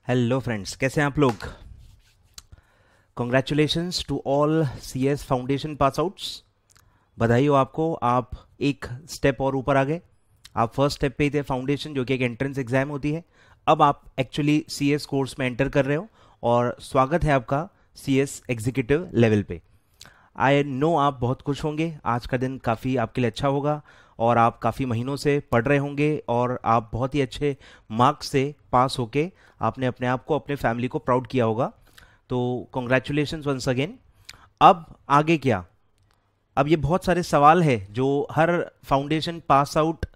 Hello friends, कैसे हैं आप लोग। Congratulations to all CS foundation pass outs. बधाई हो आपको, आप एक स्टेप और ऊपर आ गए। आप फर्स्ट स्टेप पे ही थे, फाउंडेशन, जो कि एक एंट्रेंस एग्जाम होती है। अब आप एक्चुअली सीएस कोर्स में एंटर कर रहे हो और स्वागत है आपका सीएस एग्जीक्यूटिव लेवल पे। आई नो आप बहुत खुश होंगे, आज का दिन काफ़ी आपके लिए अच्छा होगा और आप काफ़ी महीनों से पढ़ रहे होंगे और आप बहुत ही अच्छे मार्क्स से पास होके आपने अपने आप को, अपने फैमिली को प्राउड किया होगा। तो कॉन्ग्रेचुलेशंस वंस अगेन। अब आगे क्या, अब ये बहुत सारे सवाल है जो हर फाउंडेशन पास आउट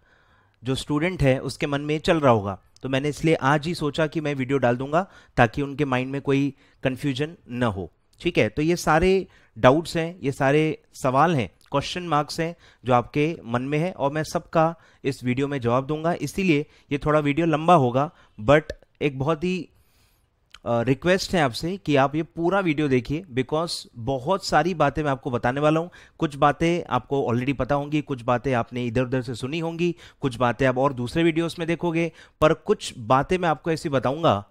जो स्टूडेंट है उसके मन में चल रहा होगा। तो मैंने इसलिए आज ही सोचा कि मैं वीडियो डाल दूंगा ताकि उनके माइंड में कोई कन्फ्यूजन न हो। ठीक है, तो ये सारे डाउट्स हैं, ये सारे सवाल हैं, क्वेश्चन मार्क्स हैं जो आपके मन में है और मैं सबका इस वीडियो में जवाब दूंगा। इसीलिए ये थोड़ा वीडियो लंबा होगा, बट एक बहुत ही रिक्वेस्ट है आपसे कि आप ये पूरा वीडियो देखिए, बिकॉज बहुत सारी बातें मैं आपको बताने वाला हूँ। कुछ बातें आपको ऑलरेडी पता होंगी, कुछ बातें आपने इधर उधर से सुनी होंगी, कुछ बातें आप और दूसरे वीडियोस में देखोगे, पर कुछ बातें मैं आपको ऐसी बताऊंगा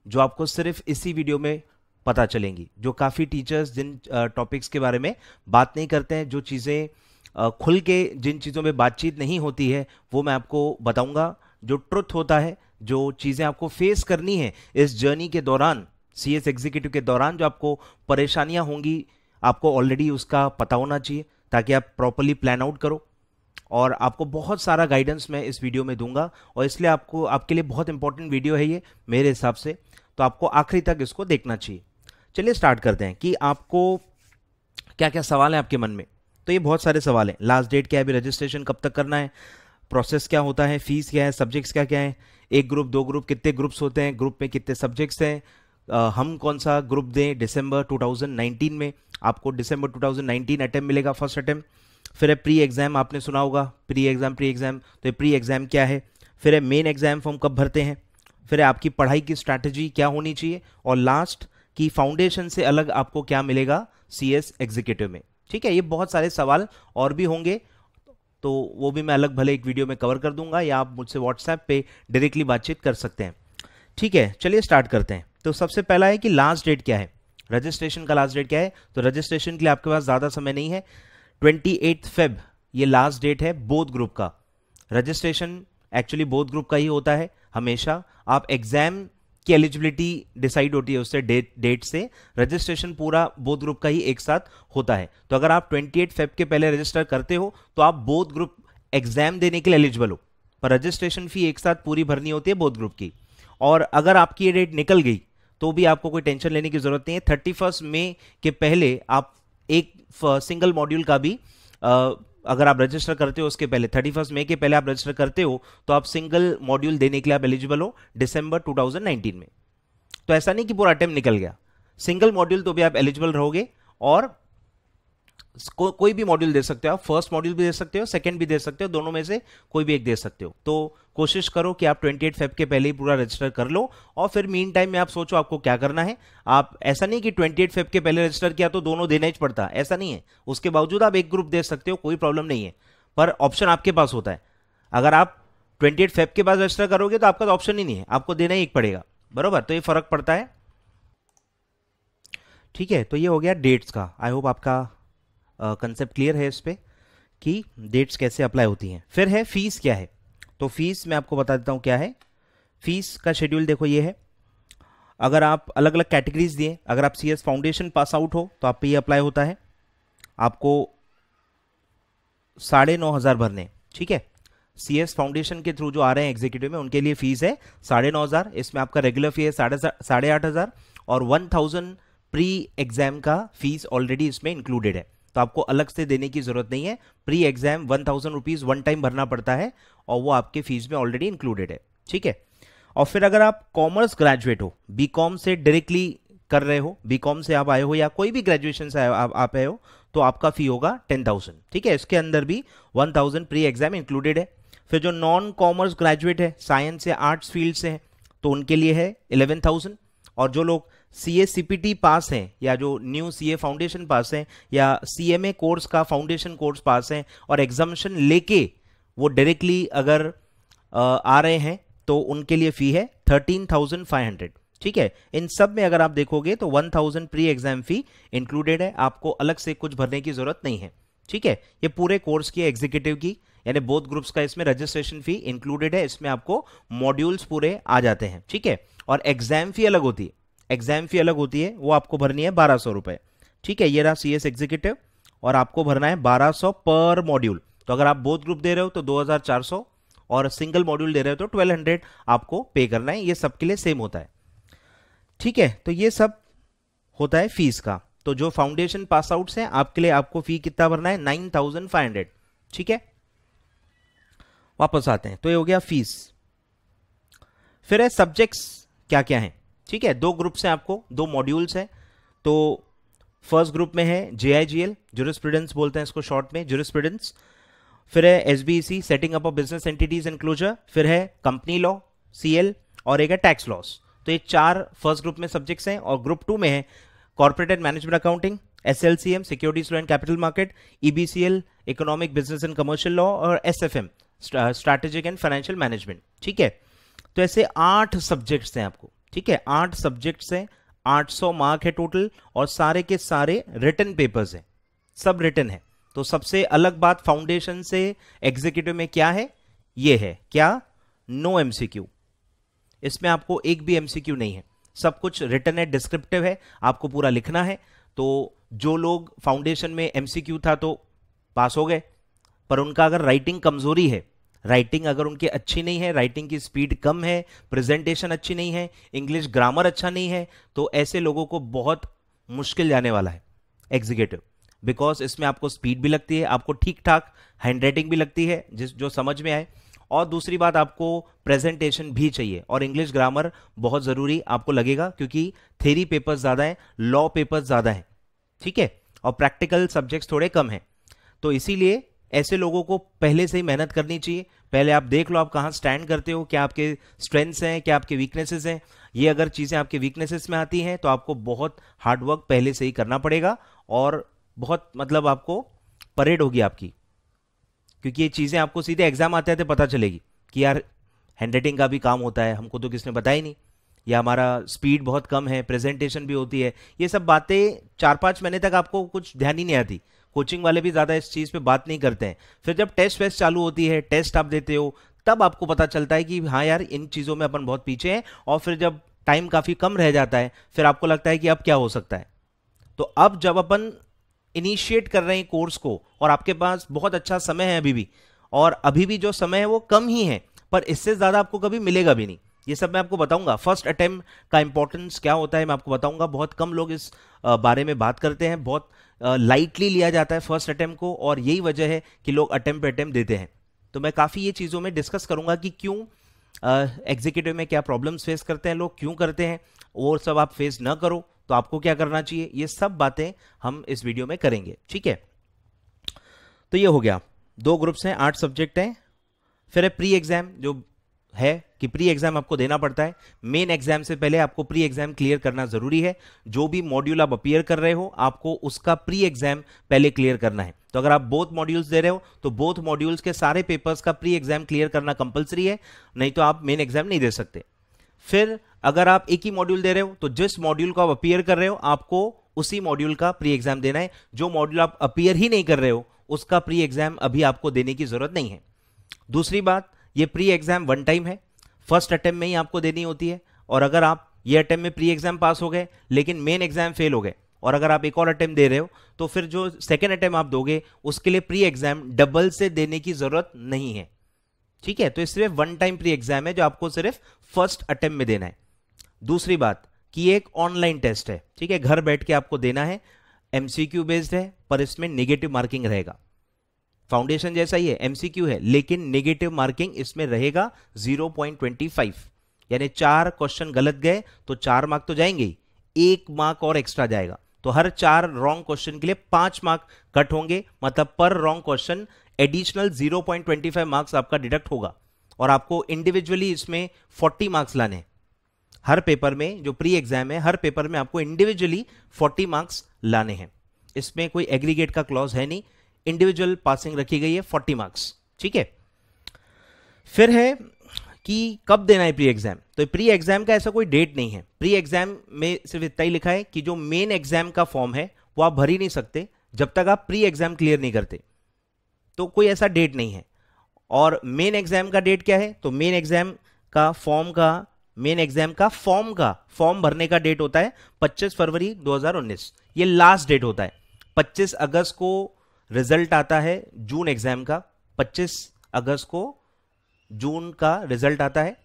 जो आपको सिर्फ इसी वीडियो में पता चलेंगी। जो काफ़ी टीचर्स जिन टॉपिक्स के बारे में बात नहीं करते हैं, जो चीज़ें खुल के जिन चीज़ों में बातचीत नहीं होती है, वो मैं आपको बताऊंगा। जो ट्रुथ होता है, जो चीज़ें आपको फेस करनी है इस जर्नी के दौरान, सीएस एग्जीक्यूटिव के दौरान जो आपको परेशानियां होंगी, आपको ऑलरेडी उसका पता होना चाहिए ताकि आप प्रॉपरली प्लान आउट करो। और आपको बहुत सारा गाइडेंस मैं इस वीडियो में दूंगा और इसलिए आपको, आपके लिए बहुत इंपॉर्टेंट वीडियो है ये मेरे हिसाब से, तो आपको आखिरी तक इसको देखना चाहिए। चलिए स्टार्ट करते हैं कि आपको क्या क्या सवाल है आपके मन में। तो ये बहुत सारे सवाल हैं। लास्ट डेट क्या है, अभी रजिस्ट्रेशन कब तक करना है, प्रोसेस क्या होता है, फीस क्या है, सब्जेक्ट्स क्या क्या है, एक ग्रुप, दो ग्रुप, कितने ग्रुप्स होते हैं, ग्रुप में कितने सब्जेक्ट्स हैं, हम कौन सा ग्रुप दें दिसंबर 2019 में। आपको दिसंबर 2019 अटेम्प्ट मिलेगा, फर्स्ट अटेम्प्ट। फिर है प्री एग्जाम, आपने सुना होगा प्री एग्जाम। तो ये प्री एग्जाम क्या है। फिर है मेन एग्जाम फॉर्म कब भरते हैं। फिर है आपकी पढ़ाई की स्ट्रैटेजी क्या होनी चाहिए, और लास्ट कि फाउंडेशन से अलग आपको क्या मिलेगा सीएस एग्जीक्यूटिव में। ठीक है, ये बहुत सारे सवाल और भी होंगे, तो वो भी मैं अलग भले एक वीडियो में कवर कर दूंगा, या आप मुझसे व्हाट्सएप पे डायरेक्टली बातचीत कर सकते हैं। ठीक है, चलिए स्टार्ट करते हैं। तो सबसे पहला है कि लास्ट डेट क्या है, रजिस्ट्रेशन का लास्ट डेट क्या है। तो रजिस्ट्रेशन के लिए आपके पास ज़्यादा समय नहीं है, 28 फेब ये लास्ट डेट है बोथ ग्रुप का। रजिस्ट्रेशन एक्चुअली बोथ ग्रुप का ही होता है हमेशा। आप एग्जाम की एलिजिबिलिटी डिसाइड होती है उससे डेट से, रजिस्ट्रेशन पूरा बोथ ग्रुप का ही एक साथ होता है। तो अगर आप 28 फेब के पहले रजिस्टर करते हो तो आप बोथ ग्रुप एग्जाम देने के लिए एलिजिबल हो, पर रजिस्ट्रेशन फी एक साथ पूरी भरनी होती है बोथ ग्रुप की। और अगर आपकी ये डेट निकल गई तो भी आपको कोई टेंशन लेने की जरूरत नहीं है। 31 मई के पहले आप एक सिंगल मॉड्यूल का भी अगर आप रजिस्टर करते हो, उसके पहले 31 मई के पहले आप रजिस्टर करते हो तो आप सिंगल मॉड्यूल देने के लिए आप एलिजिबल हो दिसंबर 2019 में। तो ऐसा नहीं कि पूरा अटेम्प्ट निकल गया, सिंगल मॉड्यूल तो भी आप एलिजिबल रहोगे और कोई भी मॉड्यूल दे सकते हो आप। फर्स्ट मॉड्यूल भी दे सकते हो, सेकंड भी दे सकते हो, दोनों में से कोई भी एक दे सकते हो। तो कोशिश करो कि आप 28 फेब के पहले ही पूरा रजिस्टर कर लो और फिर मीन टाइम में आप सोचो आपको क्या करना है। आप ऐसा नहीं कि 28 फेब के पहले रजिस्टर किया तो दोनों देना ही पड़ता, ऐसा नहीं है। उसके बावजूद आप एक ग्रुप दे सकते हो, कोई प्रॉब्लम नहीं है, पर ऑप्शन आपके पास होता है। अगर आप 28 फेब के बाद रजिस्टर करोगे तो आपका ऑप्शन ही नहीं है, आपको देना ही पड़ेगा, बरोबर। तो ये फर्क पड़ता है। ठीक है, तो ये हो गया डेट्स का। आई होप आपका कंसेप्ट क्लियर है इस पे कि डेट्स कैसे अप्लाई होती हैं। फिर है फीस क्या है। तो फीस मैं आपको बता देता हूं क्या है। फीस का शेड्यूल देखो ये है। अगर आप अलग अलग कैटेगरीज दिए, अगर आप सीएस फाउंडेशन पास आउट हो तो आप पे ये अप्लाई होता है, आपको 9,500 भरने। ठीक है, सीएस फाउंडेशन के थ्रू जो आ रहे हैं एग्जीक्यूटिव में उनके लिए फीस है 9,500। इसमें आपका रेगुलर फी है 8,500 और 1,000 प्री एग्जाम का फीस ऑलरेडी इसमें इंक्लूडेड है, तो आपको अलग से देने की जरूरत नहीं है। Pre exam 1,000 rupees one time भरना पड़ता है और वो आपके फीस में ऑलरेडी इंक्लूडेड है। ठीक है, और फिर अगर आप कॉमर्स ग्रेजुएट हो, बीकॉम से डायरेक्टली कर रहे हो, बीकॉम से आप आए हो या कोई भी ग्रेजुएशन से आप आए हो, तो आपका फी होगा 10,000। ठीक है, इसके अंदर भी 1,000 प्री एग्जाम इंक्लूडेड है। फिर जो नॉन कॉमर्स ग्रेजुएट है, साइंस या आर्ट्स फील्ड से है, तो उनके लिए है 11,000। और जो लोग सीए सीपीटी पास हैं या जो न्यू सीए फाउंडेशन पास हैं या सीएमए कोर्स का फाउंडेशन कोर्स पास हैं और एग्जामिनेशन लेके वो डायरेक्टली अगर आ रहे हैं तो उनके लिए फी है 13,500। ठीक है। इन सब में अगर आप देखोगे तो 1000 प्री एग्जाम फी इंक्लूडेड है, आपको अलग से कुछ भरने की जरूरत नहीं है। ठीक है, ये पूरे कोर्स की एग्जीक्यूटिव की यानी बोथ ग्रुप्स का इसमें रजिस्ट्रेशन फी इंक्लूडेड है, इसमें आपको मॉड्यूल्स पूरे आ जाते हैं। ठीक है, और एग्जाम फी अलग होती है, एग्जाम फी अलग होती है, वो आपको भरनी है 1200 रुपए। ठीक है, ये रहा CS एग्जीक्यूटिव और आपको भरना है 1200 पर मॉड्यूल। तो अगर आप बोथ ग्रुप दे रहे हो तो 2400 और सिंगल मॉड्यूल दे रहे हो तो 1200 आपको पे करना है, ये सबके लिए सेम होता है। ठीक है, तो ये सब होता है फीस का। तो जो फाउंडेशन पास आउट्स हैं आपके लिए आपको फी कितना भरना है, 9500। ठीक है, वापस आते हैं, तो ये हो गया फीस। फिर है सब्जेक्ट्स क्या क्या हैं। ठीक है, 2 ग्रुप्स हैं आपको, 2 मॉड्यूल्स हैं। तो फर्स्ट ग्रुप में है JIGL, ज्यूरिस्प्रूडेंस बोलते हैं इसको शॉर्ट में, ज्यूरिस्प्रूडेंस। फिर है SBEC, setting up of business entities and closure. फिर है कंपनी लॉ CL और एक है टैक्स लॉस। तो ये 4 फर्स्ट ग्रुप में सब्जेक्ट्स हैं। और ग्रुप 2 में है corporate and management accounting, SLCM, securities law and capital market, EBCL, economic business and commercial law और SFM, strategic and financial management. ठीक है, तो ऐसे 8 सब्जेक्ट्स हैं आपको। ठीक है, 8 सब्जेक्ट्स हैं, 800 मार्क है टोटल और सारे के सारे रिटन पेपर्स हैं, सब रिटन है। तो सबसे अलग बात फाउंडेशन से एग्जीक्यूटिव में क्या है, ये है क्या, नो MCQ। इसमें आपको एक भी MCQ नहीं है, सब कुछ रिटन है, डिस्क्रिप्टिव है, आपको पूरा लिखना है। तो जो लोग फाउंडेशन में MCQ था तो पास हो गए, पर उनका अगर राइटिंग कमजोरी है, राइटिंग अगर उनकी अच्छी नहीं है, राइटिंग की स्पीड कम है, प्रेजेंटेशन अच्छी नहीं है, इंग्लिश ग्रामर अच्छा नहीं है, तो ऐसे लोगों को बहुत मुश्किल जाने वाला है एग्जीक्यूटिव। बिकॉज इसमें आपको स्पीड भी लगती है, आपको ठीक ठाक हैंडराइटिंग भी लगती है जो समझ में आए, और दूसरी बात आपको प्रेजेंटेशन भी चाहिए और इंग्लिश ग्रामर बहुत जरूरी आपको लगेगा, क्योंकि थ्योरी पेपर्स ज्यादा हैं, लॉ पेपर्स ज्यादा हैं। ठीक है, और प्रैक्टिकल सब्जेक्ट्स थोड़े कम हैं। तो इसीलिए ऐसे लोगों को पहले से ही मेहनत करनी चाहिए। पहले आप देख लो आप कहां स्टैंड करते हो, क्या आपके स्ट्रेंथ्स हैं, क्या आपके वीकनेसेस हैं। ये अगर चीजें आपके वीकनेसेस में आती हैं तो आपको बहुत हार्ड वर्क पहले से ही करना पड़ेगा और बहुत मतलब आपको परेड होगी आपकी, क्योंकि ये चीजें आपको सीधे एग्जाम आते आते पता चलेगी कि यार हैंडराइटिंग का भी काम होता है, हमको तो किसने बताया ही नहीं, या हमारा स्पीड बहुत कम है, प्रेजेंटेशन भी होती है। ये सब बातें 4-5 महीने तक आपको कुछ ध्यान ही नहीं आती, कोचिंग वाले भी ज्यादा इस चीज पे बात नहीं करते हैं। फिर जब टेस्ट वेस्ट चालू होती है, टेस्ट आप देते हो, तब आपको पता चलता है कि हाँ यार इन चीजों में अपन बहुत पीछे हैं। और फिर जब टाइम काफी कम रह जाता है, फिर आपको लगता है कि अब क्या हो सकता है। तो अब जब अपन इनिशिएट कर रहे हैं कोर्स को और आपके पास बहुत अच्छा समय है अभी भी, और अभी भी जो समय है वो कम ही है, पर इससे ज्यादा आपको कभी मिलेगा भी नहीं। ये सब मैं आपको बताऊंगा, फर्स्ट अटेम्प्ट का इंपॉर्टेंस क्या होता है मैं आपको बताऊंगा। बहुत कम लोग इस बारे में बात करते हैं, बहुत लाइटली लिया जाता है फर्स्ट अटेम्प्ट को, और यही वजह है कि लोग अटेम्प्ट देते हैं। तो मैं काफी ये चीजों में डिस्कस करूंगा कि क्यों एग्जीक्यूटिव में क्या प्रॉब्लम्स फेस करते हैं लोग, क्यों करते हैं, और सब आप फेस ना करो तो आपको क्या करना चाहिए, ये सब बातें हम इस वीडियो में करेंगे। ठीक है, तो ये हो गया, 2 ग्रुप्स हैं, 8 सब्जेक्ट हैं। फिर है प्री एग्जाम, जो है कि प्री एग्जाम आपको देना पड़ता है। मेन एग्जाम से पहले आपको प्री एग्जाम क्लियर करना जरूरी है। जो भी मॉड्यूल आप अपीयर कर रहे हो आपको उसका प्री एग्जाम पहले क्लियर करना है। तो अगर आप बोथ मॉड्यूल्स दे रहे हो तो बोथ मॉड्यूल्स के सारे पेपर्स का प्री एग्जाम क्लियर करना कंपलसरी है, नहीं तो आप मेन एग्जाम नहीं दे सकते। फिर अगर आप एक ही मॉड्यूल दे रहे हो तो जिस मॉड्यूल को आप अपीयर कर रहे हो आपको उसी मॉड्यूल का प्री एग्जाम देना है। जो मॉड्यूल आप अपीयर ही नहीं कर रहे हो उसका प्री एग्जाम अभी आपको देने की जरूरत नहीं है। दूसरी बात, ये प्री एग्जाम 1 टाइम है, फर्स्ट अटेम्प्ट में ही आपको देनी होती है। और अगर आप ये अटेम्प्ट में प्री एग्जाम पास हो गए लेकिन मेन एग्जाम फेल हो गए, और अगर आप एक और अटेम्प्ट दे रहे हो तो फिर जो सेकेंड अटेम्प्ट आप दोगे उसके लिए प्री एग्जाम डबल से देने की जरूरत नहीं है। ठीक है, तो ये सिर्फ 1 टाइम प्री एग्जाम है जो आपको सिर्फ फर्स्ट अटेम्प्ट में देना है। दूसरी बात कि एक ऑनलाइन टेस्ट है, ठीक है, घर बैठ के आपको देना है, MCQ बेस्ड है, पर इसमें नेगेटिव मार्किंग रहेगा। फाउंडेशन जैसा ही है, MCQ है लेकिन नेगेटिव मार्किंग इसमें रहेगा 0.25, यानी 4 क्वेश्चन गलत गए तो 4 मार्क तो जाएंगे ही, 1 मार्क और एक्स्ट्रा जाएगा। तो हर 4 रॉन्ग क्वेश्चन के लिए 5 मार्क कट होंगे, मतलब पर रॉन्ग क्वेश्चन एडिशनल 0.25 मार्क्स आपका डिडक्ट होगा। और आपको इंडिविजुअली इसमें 40 मार्क्स लाने हैं। हर पेपर में, जो प्री एग्जाम है, हर पेपर में आपको इंडिविजुअली 40 मार्क्स लाने हैं। इसमें कोई एग्रीगेट का क्लॉज है नहीं, इंडिविजुअल पासिंग रखी गई है 40 मार्क्स। ठीक है, फिर है कि कब देना है प्री एग्जाम। तो प्री एग्जाम का ऐसा कोई डेट नहीं है। प्री एग्जाम में सिर्फ इतना ही लिखा है कि जो मेन एग्जाम का फॉर्म है वो आप भर ही नहीं सकते जब तक आप प्री एग्जाम क्लियर नहीं करते। तो कोई ऐसा डेट नहीं है। और मेन एग्जाम का डेट क्या है, तो मेन एग्जाम का फॉर्म भरने का डेट होता है 25 फरवरी 2019। ये लास्ट डेट होता है। 25 अगस्त को रिजल्ट आता है जून एग्जाम का, 25 अगस्त को जून का रिजल्ट आता है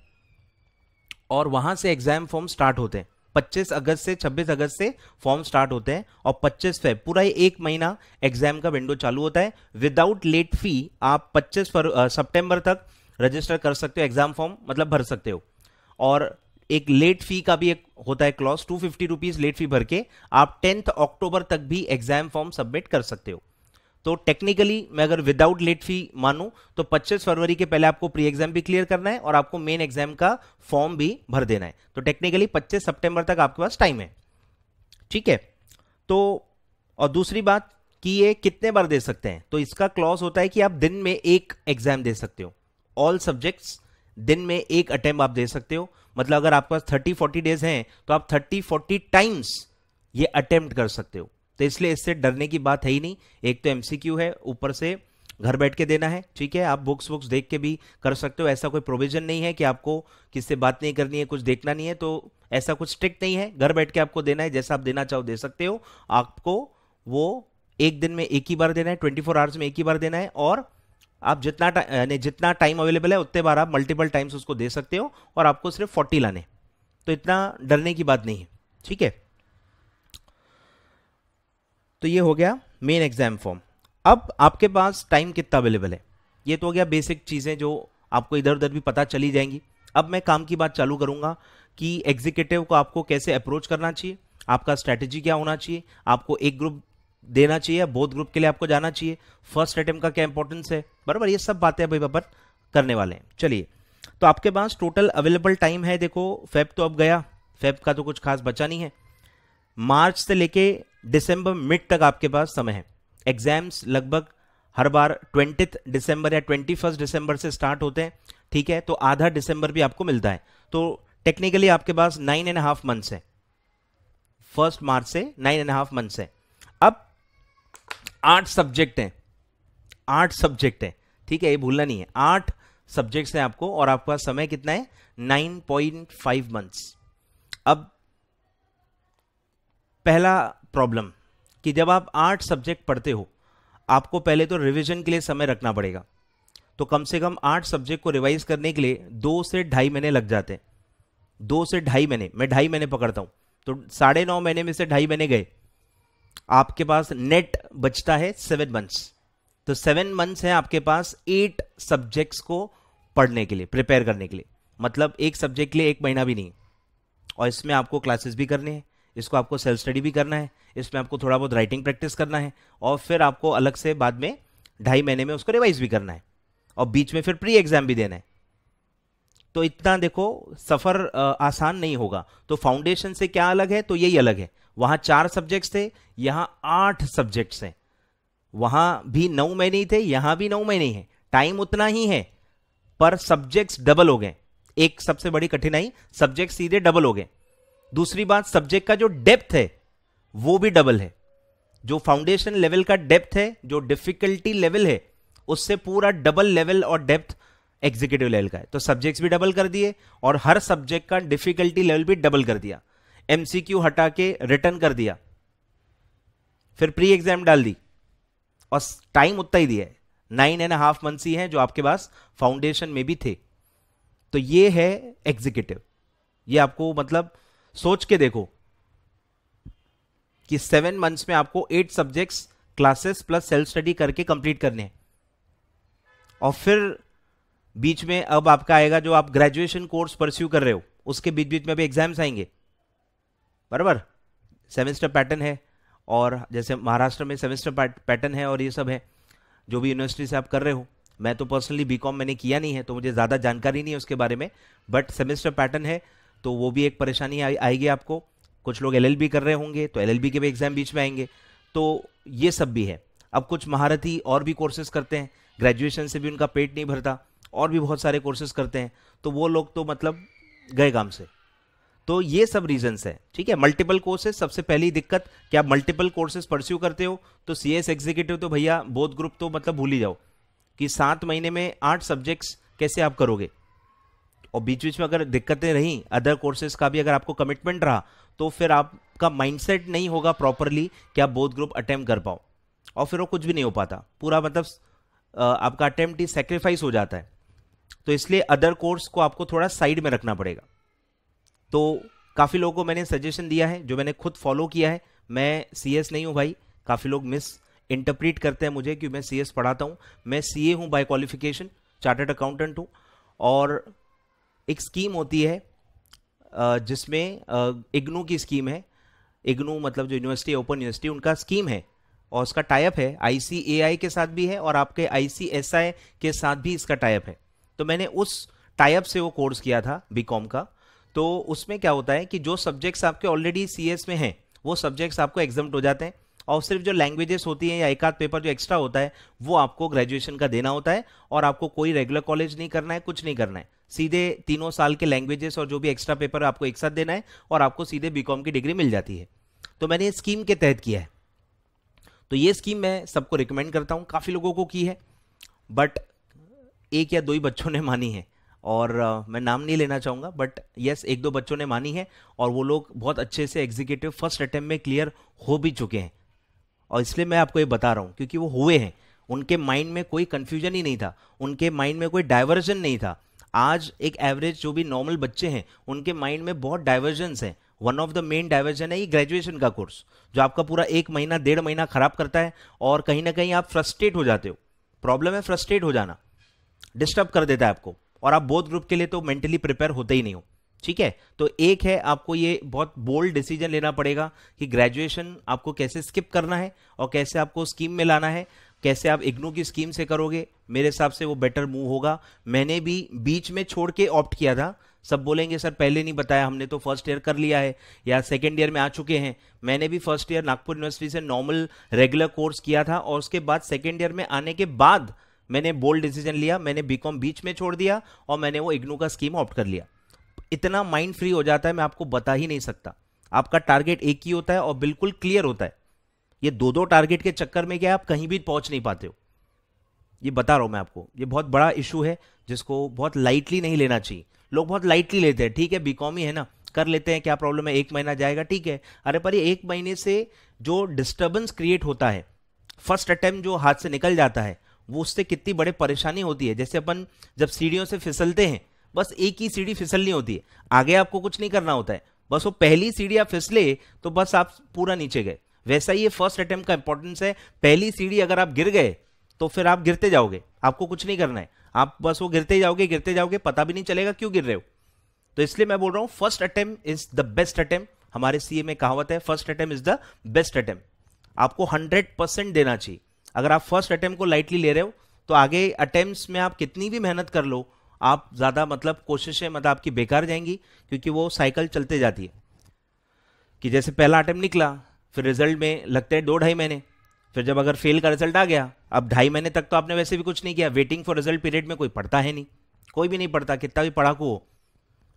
और वहां से एग्जाम फॉर्म स्टार्ट होते हैं। 25 अगस्त से 26 अगस्त से फॉर्म स्टार्ट होते हैं और 25 फेब पूरा एक महीना एग्जाम का विंडो चालू होता है। विदाउट लेट फी आप 25 सितंबर तक रजिस्टर कर सकते हो, एग्जाम फॉर्म मतलब भर सकते हो। और एक लेट फी का भी एक होता है क्लॉज, 250 रुपीज लेट फी भर के आप 10 अक्टूबर तक भी एग्जाम फॉर्म सबमिट कर सकते हो। तो टेक्निकली मैं अगर विदाउट लेट फी मानूं तो 25 फरवरी के पहले आपको प्री एग्जाम भी क्लियर करना है और आपको मेन एग्जाम का फॉर्म भी भर देना है। तो टेक्निकली 25 सितंबर तक आपके पास टाइम है, ठीक है। तो और दूसरी बात कि ये कितने बार दे सकते हैं, तो इसका क्लॉज होता है कि आप दिन में एक एग्जाम दे सकते हो। ऑल सब्जेक्ट्स दिन में एक अटेम्प्ट आप दे सकते हो। मतलब अगर आपके पास 30-40 डेज हैं तो आप 30-40 टाइम्स ये अटेम्प्ट कर सकते हो। तो इसलिए इससे डरने की बात है ही नहीं। एक तो एमसीक्यू है, ऊपर से घर बैठ के देना है, ठीक है। आप बुक्स देख के भी कर सकते हो। ऐसा कोई प्रोविजन नहीं है कि आपको किससे बात नहीं करनी है, कुछ देखना नहीं है, तो ऐसा कुछ स्ट्रिक्ट नहीं है। घर बैठ के आपको देना है, जैसा आप देना चाहो दे सकते हो। आपको वो एक दिन में एक ही बार देना है, 24 आवर्स में एक ही बार देना है और आप जितना टाइम अवेलेबल है उतने बार आप मल्टीपल टाइम्स उसको दे सकते हो और आपको सिर्फ 40 लाने। तो इतना डरने की बात नहीं है, ठीक है। तो ये हो गया मेन एग्जाम फॉर्म। अब आपके पास टाइम कितना अवेलेबल है, ये तो हो गया बेसिक चीजें जो आपको इधर उधर भी पता चली जाएंगी। अब मैं काम की बात चालू करूंगा कि एग्जीक्यूटिव को आपको कैसे अप्रोच करना चाहिए, आपका स्ट्रैटेजी क्या होना चाहिए, आपको एक ग्रुप देना चाहिए, बोथ ग्रुप के लिए आपको जाना चाहिए, फर्स्ट अटेम्प्ट का क्या इंपॉर्टेंस है, बराबर। ये सब बातें भाई अपन करने वाले हैं। चलिए, तो आपके पास टोटल अवेलेबल टाइम है, देखो फेब तो अब गया, फेब का तो कुछ खास बचा नहीं है। मार्च से लेके दिसंबर मिड तक आपके पास समय है। एग्जाम्स लगभग हर बार 20 दिसंबर या 21 दिसंबर से स्टार्ट होते हैं, ठीक है। तो आधा दिसंबर भी आपको मिलता है। तो टेक्निकली आपके पास 9.5 मंथ्स है, 1 मार्च से 9.5 मंथ्स है। अब 8 सब्जेक्ट हैं, 8 सब्जेक्ट है, ठीक है, ये भूलना नहीं है। 8 सब्जेक्ट्स हैं आपको और आपका समय कितना है, 9.5 मंथ्स। अब पहला प्रॉब्लम कि जब आप 8 सब्जेक्ट पढ़ते हो आपको पहले तो रिवीजन के लिए समय रखना पड़ेगा। तो कम से कम 8 सब्जेक्ट को रिवाइज करने के लिए 2 से 2.5 महीने लग जाते हैं। 2 से 2.5 महीने, मैं 2.5 महीने पकड़ता हूं, तो 9.5 महीने में से 2.5 महीने गए, आपके पास नेट बचता है 7 मंथ्स। तो 7 मंथ्स है आपके पास 8 सब्जेक्ट्स को पढ़ने के लिए, प्रिपेयर करने के लिए। मतलब एक सब्जेक्ट के लिए 1 महीना भी नहीं। और इसमें आपको क्लासेस भी करने हैं, इसको आपको सेल्फ स्टडी भी करना है, इसमें आपको थोड़ा बहुत राइटिंग प्रैक्टिस करना है और फिर आपको अलग से बाद में 2.5 महीने में उसको रिवाइज भी करना है और बीच में फिर प्री एग्जाम भी देना है। तो इतना देखो सफर आसान नहीं होगा। तो फाउंडेशन से क्या अलग है, तो यही अलग है। वहां 4 सब्जेक्ट्स थे, यहां 8 सब्जेक्ट्स हैं। वहां भी 9 महीने ही थे, यहां भी 9 महीने हैं। टाइम उतना ही है पर सब्जेक्ट्स डबल हो गए। एक सबसे बड़ी कठिनाई, सब्जेक्ट सीधे डबल हो गए। दूसरी बात, सब्जेक्ट का जो डेप्थ है वो भी डबल है। जो फाउंडेशन लेवल का डेप्थ है, जो डिफिकल्टी लेवल है, उससे पूरा डबल लेवल और डेप्थ एग्जीक्यूटिव लेवल का है। तो सब्जेक्ट्स भी डबल कर दिए और हर सब्जेक्ट का डिफिकल्टी लेवल भी डबल कर दिया। एमसीक्यू हटा के रिटर्न कर दिया, फिर प्री एग्जाम डाल दी और टाइम उतना ही दिया है। 9.5 मंथ्स ही है जो आपके पास फाउंडेशन में भी थे। तो ये है एग्जीक्यूटिव। ये आपको मतलब सोच के देखो कि 7 मंथ्स में आपको 8 subjects classes plus self study करके कंप्लीट करने हैं। और फिर बीच में अब आपका आएगा जो आप ग्रेजुएशन कोर्स परस्यू कर रहे हो, उसके बीच बीच में भी एग्जाम्स आएंगे, बराबर। सेमेस्टर पैटर्न है और जैसे महाराष्ट्र में सेमेस्टर पैटर्न है और ये सब है जो भी यूनिवर्सिटी से आप कर रहे हो। मैं तो पर्सनली बीकॉम मैंने किया नहीं है तो मुझे ज़्यादा जानकारी नहीं है उसके बारे में, बट सेमेस्टर पैटर्न है तो वो भी एक परेशानी आएगी आपको। कुछ लोग एलएलबी कर रहे होंगे तो एलएलबी के भी एग्जाम बीच में आएंगे। तो ये सब भी है। अब कुछ महारथी और भी कोर्सेज करते हैं, ग्रेजुएशन से भी उनका पेट नहीं भरता, और भी बहुत सारे कोर्सेज करते हैं। तो वो लोग तो मतलब गए काम से। तो ये सब रीजंस है, ठीक है। मल्टीपल कोर्सेज, सबसे पहली दिक्कत कि आप मल्टीपल कोर्सेज परस्यू करते हो तो सीएस एग्जीक्यूटिव तो भैया बोथ ग्रुप तो मतलब भूल ही जाओ कि 7 महीने में 8 सब्जेक्ट्स कैसे आप करोगे। और बीच बीच में अगर दिक्कतें रही, अदर कोर्सेज का भी अगर आपको कमिटमेंट रहा, तो फिर आपका माइंडसेट नहीं होगा प्रॉपरली कि आप बोथ ग्रुप अटेम्प्ट कर पाओ, और फिर वो कुछ भी नहीं हो पाता, पूरा मतलब आपका अटेम्प्ट ही सेक्रीफाइस हो जाता है। तो इसलिए अदर कोर्स को आपको थोड़ा साइड में रखना पड़ेगा। तो काफ़ी लोगों को मैंने सजेशन दिया है जो मैंने खुद फॉलो किया है। मैं सीएस नहीं हूँ भाई, काफ़ी लोग मिस इंटरप्रीट करते हैं मुझे कि मैं सीएस पढ़ाता हूँ। मैं सीए हूँ बाय क्वालिफिकेशन, चार्टर्ड अकाउंटेंट हूँ। और एक स्कीम होती है जिसमें इग्नू की स्कीम है। इग्नू मतलब जो यूनिवर्सिटी, ओपन यूनिवर्सिटी, उनका स्कीम है और उसका टाइप है आईसीएआई के साथ भी है और आपके आईसीएसआई के साथ भी इसका टाइप है। तो मैंने उस टाइप से वो कोर्स किया था बीकॉम का। तो उसमें क्या होता है कि जो सब्जेक्ट्स आपके ऑलरेडी सीएस में हैं वो सब्जेक्ट्स आपको एग्जम्प्ट हो जाते हैं, और सिर्फ जो लैंग्वेजेस होती हैं या एक आध पेपर जो एक्स्ट्रा होता है वो आपको ग्रेजुएशन का देना होता है, और आपको कोई रेगुलर कॉलेज नहीं करना है, कुछ नहीं करना है, सीधे 3 साल के लैंग्वेजेस और जो भी एक्स्ट्रा पेपर आपको एक साथ देना है और आपको सीधे बीकॉम की डिग्री मिल जाती है। तो मैंने इस स्कीम के तहत किया है। तो ये स्कीम मैं सबको रिकमेंड करता हूँ, काफ़ी लोगों को की है, बट 1 या 2 ही बच्चों ने मानी है। और मैं नाम नहीं लेना चाहूँगा, बट यस 1-2 बच्चों ने मानी है और वो लोग बहुत अच्छे से एग्जीक्यूटिव फर्स्ट अटेम्प्ट में क्लियर हो भी चुके हैं। और इसलिए मैं आपको ये बता रहा हूँ क्योंकि वो हुए हैं, उनके माइंड में कोई कन्फ्यूजन ही नहीं था, उनके माइंड में कोई डाइवर्जन नहीं था। आज एक एवरेज जो भी नॉर्मल बच्चे हैं उनके माइंड में बहुत डाइवर्जन्स हैं। One of the main diversion है ये ग्रेजुएशन का कोर्स, जो आपका पूरा 1 महीना 1.5 महीना खराब करता है, और कहीं ना कहीं आप फ्रस्ट्रेट हो जाते हो। प्रॉब्लम है फ्रस्ट्रेट हो जाना, डिस्टर्ब कर देता है आपको, और आप बोथ ग्रुप के लिए तो मेंटली प्रिपेयर होते ही नहीं हो, ठीक है। तो एक है आपको ये बहुत बोल्ड डिसीजन लेना पड़ेगा कि ग्रेजुएशन आपको कैसे स्किप करना है और कैसे आपको स्कीम में लाना है, कैसे आप इग्नू की स्कीम से करोगे। मेरे हिसाब से वो बेटर मूव होगा। मैंने भी बीच में छोड़ के ऑप्ट किया था। सब बोलेंगे सर पहले नहीं बताया, हमने तो फर्स्ट ईयर कर लिया है या सेकेंड ईयर में आ चुके हैं। मैंने भी फर्स्ट ईयर नागपुर यूनिवर्सिटी से नॉर्मल रेगुलर कोर्स किया था, और उसके बाद सेकेंड ईयर में आने के बाद मैंने बोल्ड डिसीजन लिया, मैंने बीकॉम बीच में छोड़ दिया और मैंने वो इग्नू का स्कीम ऑप्ट कर लिया। इतना माइंड फ्री हो जाता है, मैं आपको बता ही नहीं सकता। आपका टारगेट एक ही होता है और बिल्कुल क्लियर होता है। ये 2-2 टारगेट के चक्कर में क्या आप कहीं भी पहुंच नहीं पाते हो, ये बता रहा हूं मैं आपको। ये बहुत बड़ा इशू है जिसको बहुत लाइटली नहीं लेना चाहिए। लोग बहुत लाइटली लेते हैं, ठीक है बीकॉम ही है ना, कर लेते हैं, क्या प्रॉब्लम है, 1 महीना जाएगा, ठीक है। अरे पर ये 1 महीने से जो डिस्टर्बेंस क्रिएट होता है, फर्स्ट अटेम्प्ट जो हाथ से निकल जाता है, वो उससे कितनी बड़ी परेशानी होती है। जैसे अपन जब सीढ़ियों से फिसलते हैं, बस एक ही सीढ़ी फिसलनी होती है, आगे आपको कुछ नहीं करना होता है, बस वो पहली सीढ़ी आप फिसले तो बस आप पूरा नीचे गए। वैसा ही ये फर्स्ट अटेम्प्ट का इंपॉर्टेंस है। पहली सीढ़ी अगर आप गिर गए तो फिर आप गिरते जाओगे, आपको कुछ नहीं करना है, आप बस वो गिरते जाओगे, पता भी नहीं चलेगा क्यों गिर रहे हो। तो इसलिए मैं बोल रहा हूं first attempt is the best attempt. हमारे सीए में कहावत है, first attempt is the best attempt. आपको 100% देना चाहिए। अगर आप फर्स्ट अटेम्प्ट को लाइटली ले रहे हो तो आगे अटेम्प्ट्स में आप कितनी भी मेहनत कर लो, आप ज्यादा मतलब कोशिशें मतलब आपकी बेकार जाएंगी, क्योंकि वो साइकिल चलते जाती है कि जैसे पहला अटेम्प्ट निकला, फिर रिजल्ट में लगते हैं 2-2.5 महीने, फिर जब अगर फेल का रिजल्ट आ गया, अब 2.5 महीने तक तो आपने वैसे भी कुछ नहीं किया। वेटिंग फॉर रिजल्ट पीरियड में कोई पढ़ता है नहीं, कोई भी नहीं पढ़ता, कितना भी पढ़ाकू हो,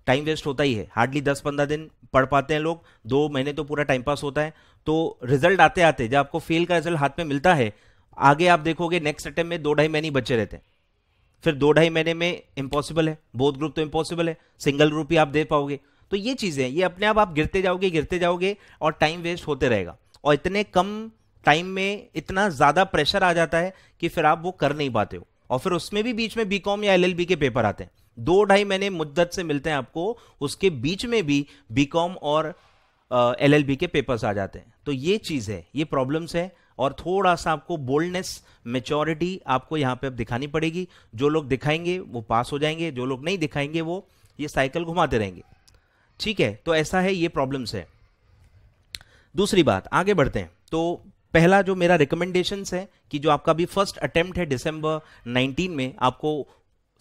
टाइम वेस्ट होता ही है। हार्डली 10-15 दिन पढ़ पाते हैं लोग, 2 महीने तो पूरा टाइम पास होता है। तो रिजल्ट आते आते जब आपको फेल का रिजल्ट हाथ में मिलता है, आगे आप देखोगे नेक्स्ट अटेम्प्ट में 2-2.5 महीने बचे रहते हैं। फिर 2-2.5 महीने में इम्पॉसिबल है, बोथ ग्रुप तो इम्पॉसिबल है, सिंगल ग्रुप ही आप दे पाओगे। तो ये चीजें, ये अपने आप गिरते जाओगे और टाइम वेस्ट होते रहेगा, और इतने कम टाइम में इतना ज्यादा प्रेशर आ जाता है कि फिर आप वो कर नहीं पाते हो। और फिर उसमें भी बीच में बीकॉम या एलएलबी के पेपर आते हैं, 2-2.5 महीने मुद्दत से मिलते हैं आपको, उसके बीच में भी बीकॉम और एलएलबी के पेपर्स आ जाते हैं। तो ये चीज है, ये प्रॉब्लम्स है, और थोड़ा सा आपको बोल्डनेस, मैच्योरिटी आपको यहां पे अब दिखानी पड़ेगी। जो लोग दिखाएंगे वो पास हो जाएंगे, जो लोग नहीं दिखाएंगे वो ये साइकिल घुमाते रहेंगे, ठीक है। तो ऐसा है, ये प्रॉब्लम्स है। दूसरी बात, आगे बढ़ते हैं। तो पहला जो मेरा रिकमेंडेशंस है कि जो आपका भी फर्स्ट अटेम्प्ट है दिसंबर 19 में, आपको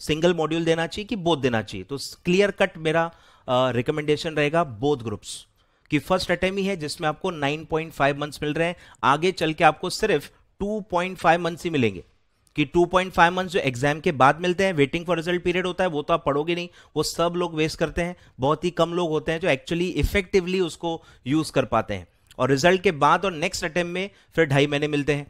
सिंगल मॉड्यूल देना चाहिए कि बोथ देना चाहिए। तो क्लियर कट मेरा रिकमेंडेशन रहेगा बोथ ग्रुप्स, कि फर्स्ट अटेम्प्ट ही है जिसमें आपको 9.5 मंथ्स मिल रहे हैं, आगे चल के आपको सिर्फ 2.5 मंथ्स ही मिलेंगे। कि 2.5 मंथ्स जो एग्जाम के बाद मिलते हैं, वेटिंग फॉर रिजल्ट पीरियड होता है, वो तो आप पढ़ोगे नहीं, वो सब लोग वेस्ट करते हैं। बहुत ही कम लोग होते हैं जो एक्चुअली इफेक्टिवली उसको यूज कर पाते हैं। और रिजल्ट के बाद और नेक्स्ट अटेम्प्ट में फिर 2.5 महीने मिलते हैं,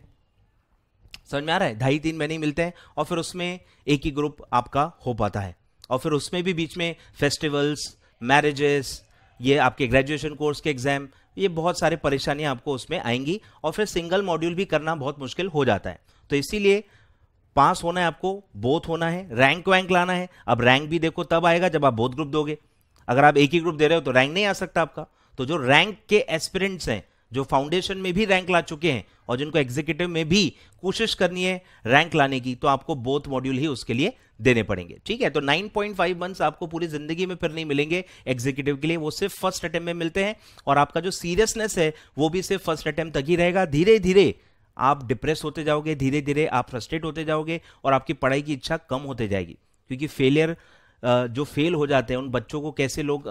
समझ में आ रहा है, 2.5-3 महीने मिलते हैं, और फिर उसमें एक ही ग्रुप आपका हो पाता है। और फिर उसमें भी बीच में फेस्टिवल्स, मैरिजेस, ये आपके ग्रेजुएशन कोर्स के एग्जाम, ये बहुत सारे परेशानियां आपको उसमें आएंगी, और फिर सिंगल मॉड्यूल भी करना बहुत मुश्किल हो जाता है। तो इसीलिए पास होना है आपको, बोथ होना है, रैंक वैंक लाना है। अब रैंक भी देखो तब आएगा जब आप बोथ ग्रुप दोगे। अगर आप एक ही ग्रुप दे रहे हो तो रैंक नहीं आ सकता आपका। तो जो रैंक के एस्पिरेंट्स हैं, जो फाउंडेशन में भी रैंक ला चुके हैं और जिनको एग्जीक्यूटिव में भी कोशिश करनी है रैंक लाने की, तो आपको बोथ मॉड्यूल ही उसके लिए देने पड़ेंगे, ठीक है। तो 9.5 मंथ्स आपको पूरी जिंदगी में फिर नहीं मिलेंगे एग्जीक्यूटिव के लिए, वो सिर्फ फर्स्ट अटेम्प्ट में मिलते हैं। और आपका जो सीरियसनेस है वो भी सिर्फ फर्स्ट अटेम्प्ट तक ही रहेगा। धीरे धीरे आप डिप्रेस होते जाओगे, धीरे धीरे आप फ्रस्ट्रेट होते जाओगे, और आपकी पढ़ाई की इच्छा कम होते जाएगी। क्योंकि फेलियर, जो फेल हो जाते हैं उन बच्चों को कैसे लोग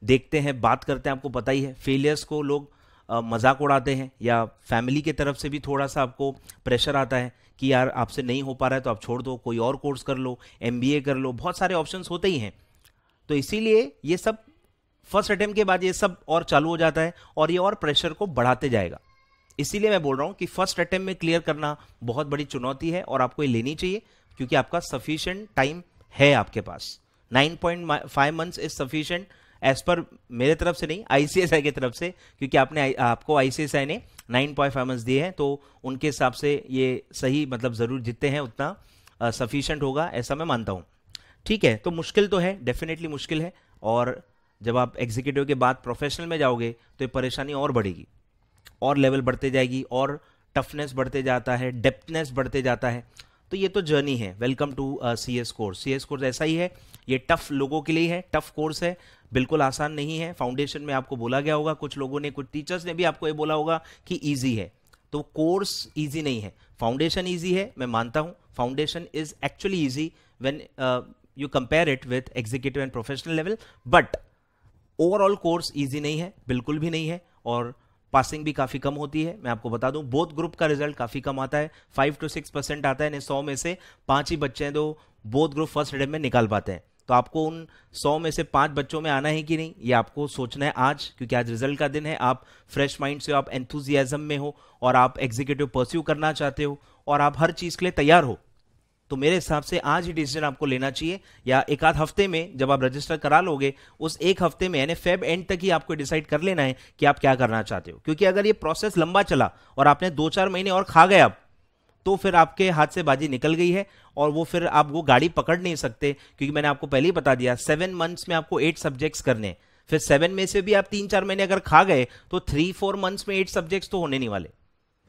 देखते हैं, बात करते हैं, आपको पता ही है। फेलियर्स को लोग मजाक उड़ाते हैं, या फैमिली की तरफ से भी थोड़ा सा आपको प्रेशर आता है कि यार आपसे नहीं हो पा रहा है तो आप छोड़ दो, कोई और कोर्स कर लो, MBA कर लो, बहुत सारे ऑप्शंस होते ही हैं। तो इसीलिए ये सब फर्स्ट अटेम्प्ट के बाद ये सब और चालू हो जाता है, और ये और प्रेशर को बढ़ाते जाएगा। इसीलिए मैं बोल रहा हूं कि फर्स्ट अटेम्प्ट में क्लियर करना बहुत बड़ी चुनौती है, और आपको ये लेनी चाहिए, क्योंकि आपका सफिशिएंट टाइम है आपके पास। 9.5 months is sufficient as per मेरे तरफ से नहीं, ICSI की तरफ से, क्योंकि आपको ICSI ने 9.5 मंथ्स दिए हैं, तो उनके हिसाब से ये सही, मतलब जरूर जितने हैं उतना सफिशिएंट होगा, ऐसा मैं मानता हूं, ठीक है। तो मुश्किल तो है, डेफिनेटली मुश्किल है, और जब आप एग्जीक्यूटिव के बाद प्रोफेशनल में जाओगे तो ये परेशानी और बढ़ेगी, और लेवल बढ़ते जाएगी, और टफनेस बढ़ते जाता है, डेप्थनेस बढ़ते जाता है। तो ये तो जर्नी है। Welcome to CS course. CS course ऐसा ही है, ये टफ लोगों के लिए है, टफ कोर्स है, बिल्कुल आसान नहीं है। फाउंडेशन में आपको बोला गया होगा, कुछ लोगों ने, कुछ टीचर्स ने भी आपको ये बोला होगा कि इजी है, तो कोर्स इजी नहीं है। फाउंडेशन इजी है, मैं मानता हूं, foundation is actually easy when you compare it with executive and professional level, but overall course easy नहीं है, बिल्कुल भी नहीं है, और पासिंग भी काफी कम होती है। मैं आपको बता दूं, बोथ ग्रुप का रिजल्ट काफी कम आता है, 5 to 6% आता है। 100 में से 5 ही बच्चे हैं जो बोथ ग्रुप फर्स्ट अटेम्प्ट में निकाल पाते हैं। तो आपको उन 100 में से 5 बच्चों में आना है कि नहीं, ये आपको सोचना है आज, क्योंकि आज रिजल्ट का दिन है। आप फ्रेश माइंड से हो, आप एंथुजियाज्म में हो, और आप एग्जीक्यूटिव परस्यू करना चाहते हो, और आप हर चीज के लिए तैयार हो। तो मेरे हिसाब से आज ही डिसीजन आपको लेना चाहिए, या एक आध हफ्ते में जब आप रजिस्टर करा लोगे, उस एक हफ्ते में यानी फेब एंड तक ही आपको डिसाइड कर लेना है कि आप क्या करना चाहते हो। क्योंकि अगर ये प्रोसेस लंबा चला और आपने 2-4 महीने और खा गए, आप तो फिर आपके हाथ से बाजी निकल गई है, और वो फिर आप वो गाड़ी पकड़ नहीं सकते। क्योंकि मैंने आपको पहले ही बता दिया, 7 मंथ्स में आपको 8 सब्जेक्ट्स करने, फिर 7 में से भी आप 3-4 महीने अगर खा गए तो 3-4 मंथ्स में 8 सब्जेक्ट्स तो होने नहीं वाले,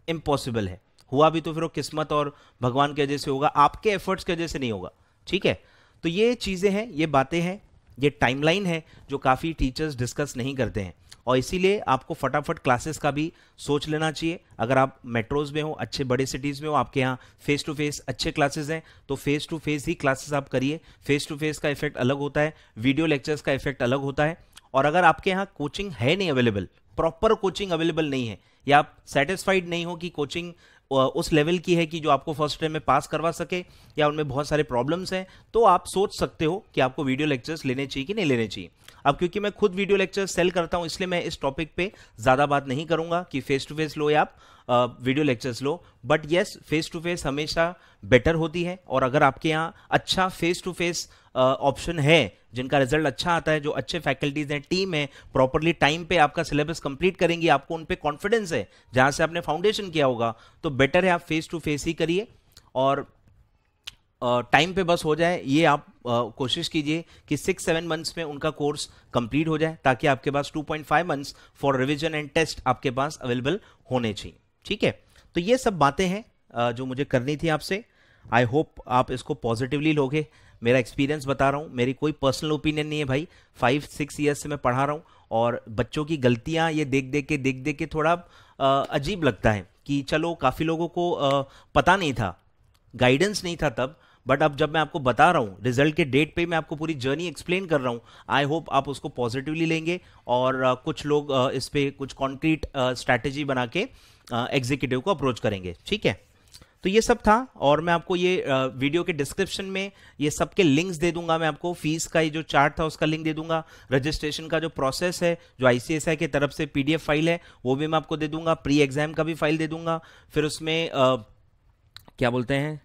इम्पॉसिबल है। हुआ भी तो फिर वो किस्मत और भगवान की वजह से होगा, आपके एफर्ट्स की वजह से नहीं होगा, ठीक है। तो ये चीजें हैं, ये बातें हैं, ये टाइमलाइन है जो काफी टीचर्स डिस्कस नहीं करते हैं, और इसीलिए आपको फटाफट क्लासेस का भी सोच लेना चाहिए। अगर आप मेट्रोज में हो, अच्छे बड़े सिटीज में हो, आपके यहाँ फेस टू फेस अच्छे क्लासेस हैं, तो फेस टू फेस ही क्लासेस आप करिए। फेस टू फेस का इफेक्ट अलग होता है, वीडियो लेक्चर्स का इफेक्ट अलग होता है। और अगर आपके यहाँ कोचिंग है नहीं अवेलेबल, प्रॉपर कोचिंग अवेलेबल नहीं है, या आप सेटिस्फाइड नहीं हो कि कोचिंग उस लेवल की है कि जो आपको फर्स्ट टाइम में पास करवा सके, या उनमें बहुत सारे प्रॉब्लम्स हैं, तो आप सोच सकते हो कि आपको वीडियो लेक्चर्स लेने चाहिए कि नहीं लेने चाहिए। अब क्योंकि मैं खुद वीडियो लेक्चर्स सेल करता हूं, इसलिए मैं इस टॉपिक पे ज्यादा बात नहीं करूंगा कि फेस टू फेस लो या आप वीडियो लेक्चर्स लो। But yes, face to face हमेशा बेटर होती है, और अगर आपके यहाँ अच्छा फेस टू फेस ऑप्शन है, जिनका रिजल्ट अच्छा आता है, जो अच्छे फैकल्टीज हैं, टीम है, प्रॉपरली टाइम पे आपका सिलेबस कंप्लीट करेंगी, आपको उन पे कॉन्फिडेंस है, जहां से आपने फाउंडेशन किया होगा, तो बेटर है आप फेस टू फेस ही करिए, और टाइम पे बस हो जाए, ये आप कोशिश कीजिए कि 6-7 मंथ्स में उनका कोर्स कंप्लीट हो जाए, ताकि आपके पास 2.5 months for revision and test आपके पास अवेलेबल होने चाहिए, ठीक है। तो ये सब बातें हैं जो मुझे करनी थी आपसे। आई होप आप इसको पॉजिटिवली लोगे। मेरा एक्सपीरियंस बता रहा हूँ, मेरी कोई पर्सनल ओपिनियन नहीं है भाई, 5-6 ईयर्स से मैं पढ़ा रहा हूँ, और बच्चों की गलतियां ये देख देख के थोड़ा अजीब लगता है कि चलो, काफ़ी लोगों को पता नहीं था, गाइडेंस नहीं था तब, बट अब जब मैं आपको बता रहा हूँ, रिजल्ट के डेट पे मैं आपको पूरी जर्नी एक्सप्लेन कर रहा हूँ, आई होप आप उसको पॉजिटिवली लेंगे, और कुछ लोग इस पे कुछ कॉन्क्रीट स्ट्रैटेजी बना के एग्जीक्यूटिव को अप्रोच करेंगे, ठीक है। तो ये सब था, और मैं आपको ये वीडियो के डिस्क्रिप्शन में ये सब के लिंक्स दे दूंगा। मैं आपको फीस का ये जो चार्ट था उसका लिंक दे दूंगा, रजिस्ट्रेशन का जो प्रोसेस है, जो आईसीएसआई की तरफ से पीडीएफ फाइल है वो भी मैं आपको दे दूंगा, प्री एग्जाम का भी फाइल दे दूंगा। फिर उसमें क्या बोलते हैं,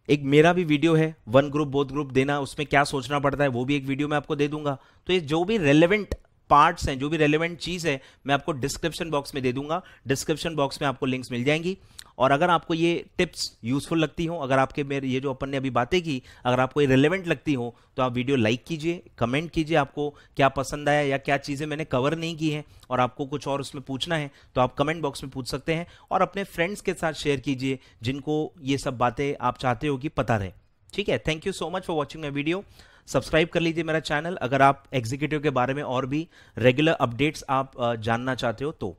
एक मेरा भी वीडियो है, वन ग्रुप बोथ ग्रुप देना, उसमें क्या सोचना पड़ता है, वो भी एक वीडियो मैं आपको दे दूंगा। तो ये जो भी रेलेवेंट पार्ट्स हैं, जो भी रेलेवेंट चीज है, मैं आपको डिस्क्रिप्शन बॉक्स में दे दूंगा। डिस्क्रिप्शन बॉक्स में आपको लिंक्स मिल जाएंगी। और अगर आपको ये टिप्स यूजफुल लगती हो, अगर आपके मेरे ये जो अपन ने अभी बातें की अगर आपको ये रिलेवेंट लगती हो, तो आप वीडियो लाइक कीजिए, कमेंट कीजिए आपको क्या पसंद आया या क्या चीज़ें मैंने कवर नहीं की हैं और आपको कुछ और उसमें पूछना है तो आप कमेंट बॉक्स में पूछ सकते हैं। और अपने फ्रेंड्स के साथ शेयर कीजिए जिनको ये सब बातें आप चाहते हो कि पता रहे। ठीक है, thank you so much for watching my video. Subscribe कर लीजिए मेरा चैनल अगर आप एग्जीक्यूटिव के बारे में और भी रेगुलर अपडेट्स आप जानना चाहते हो तो।